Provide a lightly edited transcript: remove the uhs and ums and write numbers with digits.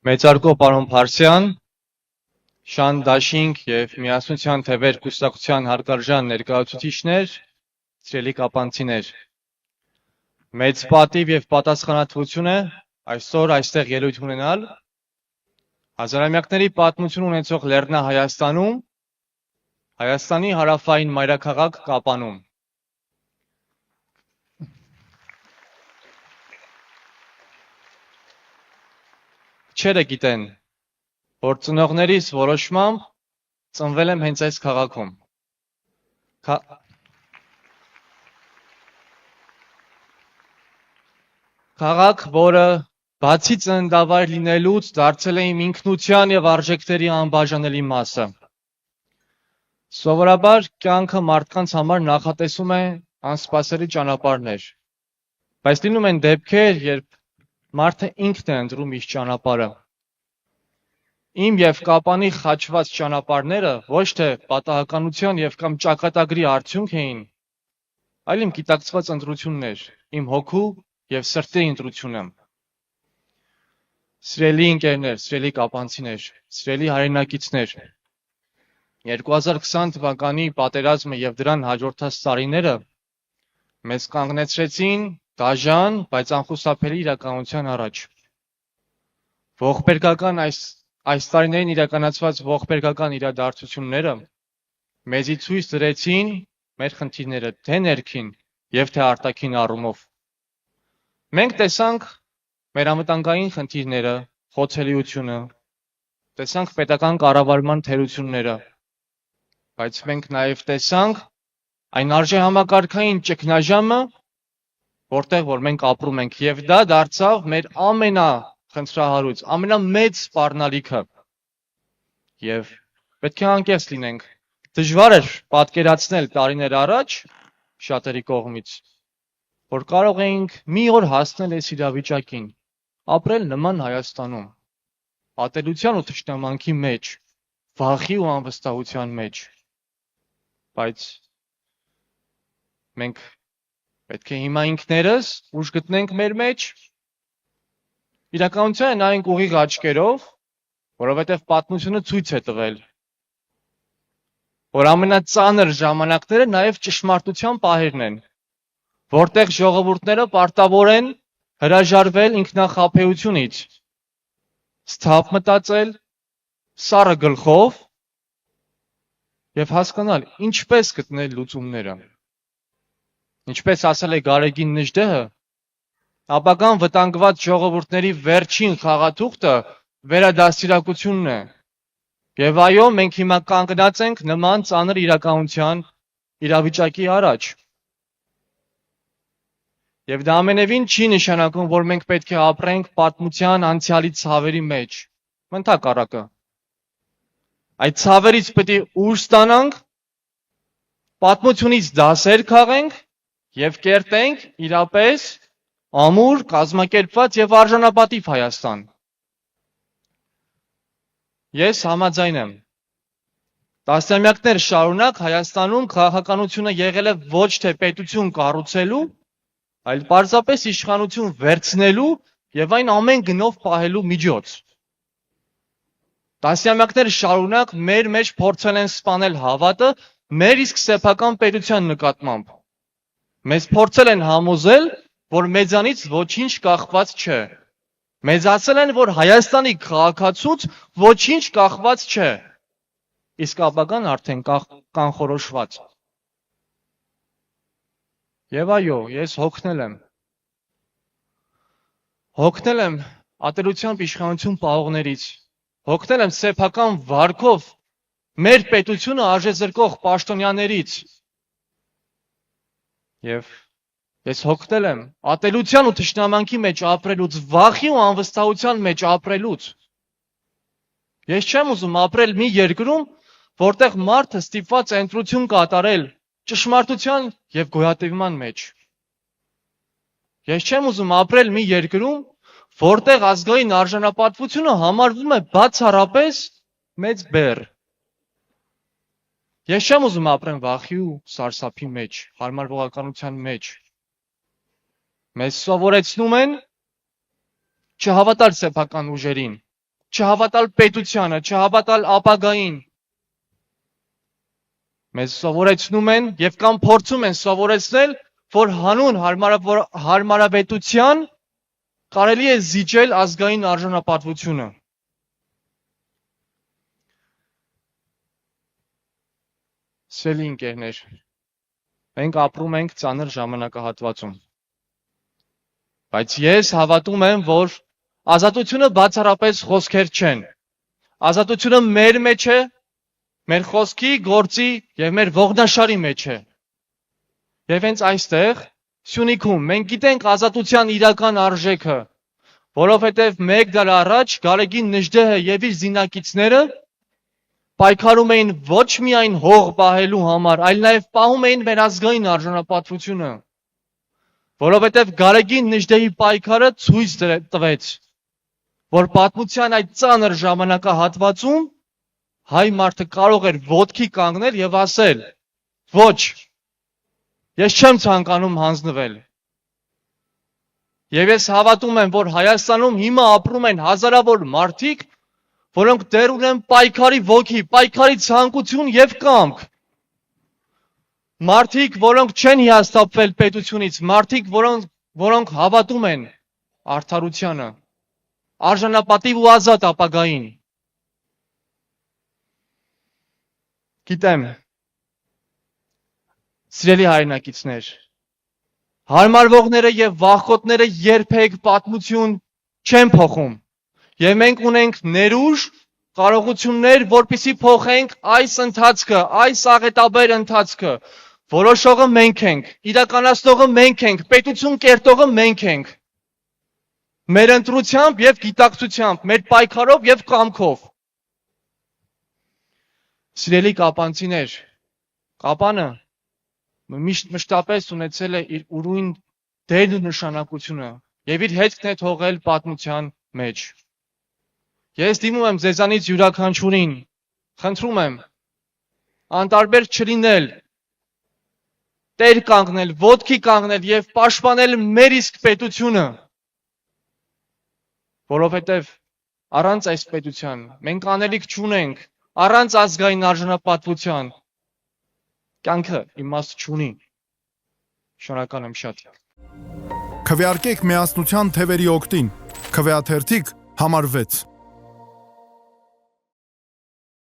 Մեծարգո պարոն Փարսյան, Շան Դաշինք և Միասնության թևեր կուսակցության հարգարժան ներկայացուցիչներ, սիրելի կապանցիներ, մեծ պատիվ և պատասխանատվություն է այսօր այստեղ ելույթ ունենալ հազարամյակների պատմություն ունեցող Լեռնահայաստանում, Հայաստանի հարավային մայրաքաղաք Կապանում։ Քչերը գիտեն, որ ծնողներիս որոշմամբ ծնվել եմ հենց այս քաղաքում։ Քաղաք, որը բացի ծննդավայր լինելուց դարձել է իմ ինքնության և արժեքների անբաժանելի մասը։ Սովորաբար կյանքը մարդկանց համար նախատեսում է անսպասելի ճանապարհներ, բայց լինում են դեպքեր, երբ մարդը ինքն է ընտրում իր ճանապարհը։ Իմ և Կապանի խաչված ճանապարհները ոչ թե պատահականության և կամ ճակատագրի արդյունք էին, այլ իմ գիտակցված ընտրություններ, իմ հոգու և սրտի ընտրությունը։ Սիրելի ընկերներ, սիրելի կապանցիներ, սիրելի հայրենակիցներ, 2020 թվականի պատերազմը և դրան հաջորդած տարիները մեզ կանգնեցրեցին դաժան, բայց անխուսափելի իրականության առաջ։ Ողբերգական այս տարիներին իրականացված ողբերգական իրադարձությունները մեզի ցույց դրեցին մեր խնդիրները թե ներքին և թե արտաքին առումով։ Մենք տեսանք մեր անվտանգային խնդիրները, խոցելիությունը, տեսանք պետական կառավարման թերությունները, բայց մենք նաև տեսանք այն արժեհամակարգային ճգնաժամը, որտեղ որ մենք ապրում ենք, և դա դարձավ մեր ամենախնդրահարույց, ամենամեծ սպառնալիքը։ Եվ պետք է անկեղծ լինենք, դժվար էր պատկերացնել տարիներ առաջ շատերի կողմից, որ կարող էինք մի օր հասնել այս իրավիճակին, ապրել նման Հայաստանում, ատելության ու թշնամանքի մեջ, վախի ու անվստահության մեջ, բայց մենք պետք է հիմա ինքներս ուժ գտնենք մեր մեջ, իրականությանը նայենք ուղիղ աչքերով, որովհետև պատմությունը ցույց է տվել, որ ամենածանր ժամանակները նաև ճշմարտության պահերն են, որտեղ ժողովուրդները պարտավոր են հրաժարվել ինքնախաբեությունից, սթափ մտածել, սառը գլխով և հասկանալ ինչպես գտնել լուծումները։ Ինչպես ասել է Գարեգին Նժդեհը, ապագան վտանգված ժողովուրդների վերջին խաղաթուղթը վերադաստիարակությունն է։ Եվ այո, մենք հիմա կանգնած ենք նման ծանր իրականության իրավիճակի առաջ։ Եվ դա ամենևին չի նշանակում, որ մենք պետք է ապրենք պատմության անցյալի ցավերի մեջ։ Ընդհակառակը։ Այդ ցավերից պետք է ուժ ստանանք, պատմությունից դասեր քաղենք և կերտենք իրապես ամուր, կազմակերպված և արժանապատիվ Հայաստան։ Ես համաձայն եմ։ Տասնամյակներ շարունակ Հայաստանում քաղաքականությունը եղել է ոչ թե պետություն կառուցելու, այլ պարզապես իշխանություն վերցնելու և այն ամեն գնով պահելու միջոց։ Տասնամյակներ շարունակ մեր մեջ փորձել են սպանել հավատը մեր իսկ սեփական պետության նկատմամբ։ Մեզ փորձել են համոզել, որ մեզանից ոչինչ կախված չէ։ Մեզ ասել են, որ Հայաստանի քաղաքացուց ոչինչ կախված չէ, իսկ ապագան արդեն կանխորոշված։ Եվ այո, ես հոգնել եմ։ Հոգնել եմ ատելությամբ իշխանություն պահողներից, հոգնել եմ սեփական վարքով մեր պետությունը արժեզրկող պաշտոնյաներից։ Եվ ես հոգնել եմ ատելության ու թշնամանքի մեջ ապրելուց, վախի ու անվստահության մեջ ապրելուց։ Ես չեմ ուզում ապրել մի երկրում, որտեղ մարդը ստիպված է ընտրություն կատարել ճշմարտության և գոյատևման մեջ։ Ես չեմ ուզում ապրել մի երկրում, որտեղ ազգային արժանապատվությունը համարվում է բացառապես մեծ բեռ։ Ես չեմ ուզում ապրեմ վախի ու սարսափի մեջ, հարմարվողականության մեջ։ Մեզ սովորեցնում են չհավատալ սեփական ուժերին, չհավատալ պետությանը, չհավատալ ապագային։ Մեզ սովորեցնում են եւ կամ փորձում են սովորեցնել, որ հանուն հարմարավետության կարելի է զիջել ազգային արժանապատվությունը։ Սիրելի ընկերներ, մենք ապրում ենք ծանր ժամանակահատվածում։ Բայց ես հավատում եմ, որ ազատությունը բացառապես խոսքեր չեն։ Ազատությունը մեր մեջ է, մեր խոսքի, գործի եւ մեր ողնաշարի մեջ է։ Եվ հենց այստեղ, Սյունիքում, մենք գիտենք ազատության իրական արժեքը, որովհետեւ 1 դար առաջ Գարեգին Նժդեհը եւ իր զինակիցները պայքարում էին ոչ միայն հող պահելու համար, այլ նաեւ պահում էին վերազգային արժանապատվությունը, որովհետեւ Գարեգին Նժդեհի պայքարը ցույց տվեց, որ պատմության այդ ծանր ժամանակահատվածում հայ մարդը կարող էր ոտքի կանգնել եւ ասել. ոչ, ես չեմ ցանկանում հանձնվել։ Եվ ես հավատում եմ, որ Հայաստանում հիմա ապրում են հազարավոր մարդիկ, որոնք դեռ ունեն պայքարի ոգի, պայքարի ցանկություն եւ կամք։ Մարդիկ, որոնք չեն հիասթափվել պետությունից, մարդիկ, որոնք հավատում են արդարությանը, արժանապատիվ ու ազատ ապագային։ Գիտեմ, սիրելի հայրենակիցներ, հարմարվողները եւ վախկոտները երբեք պատմություն չեն փոխում։ Եվ մենք ունենք ներուժ, կարողություններ, որպեսզի փոխենք այս ընթացքը, այս աղետաբեր ընթացքը։ Որոշողը մենք ենք, իրականացնողը մենք ենք, պետություն կերտողը մենք ենք։ Մեր ընտրությամբ եւ գիտակցությամբ, մեր պայքարով եւ կամքով։ Սիրելի կապանցիներ, կապանը մշտապես ունեցել է իր ուրույն դերն ու նշանակությունը եւ իր հետքն է թողել պատմության մեջ։ Ես դիմում եմ ձեզանից յուրաքանչյուրին, խնդրում եմ, անտարբեր չլինել, տեր կանգնել, ոտքի կանգնել եւ պաշտպանել մեր իսկ պետությունը, որովհետեւ առանց այս պետության մենք անելիք չունենք, առանց ազգային արժանապատվության կյանքը իմաստ չունի։ Շնորհակալ եմ շատ։ Քվեարկեք միասնության թևերի օգտին, քվեաթերթիկ համար 6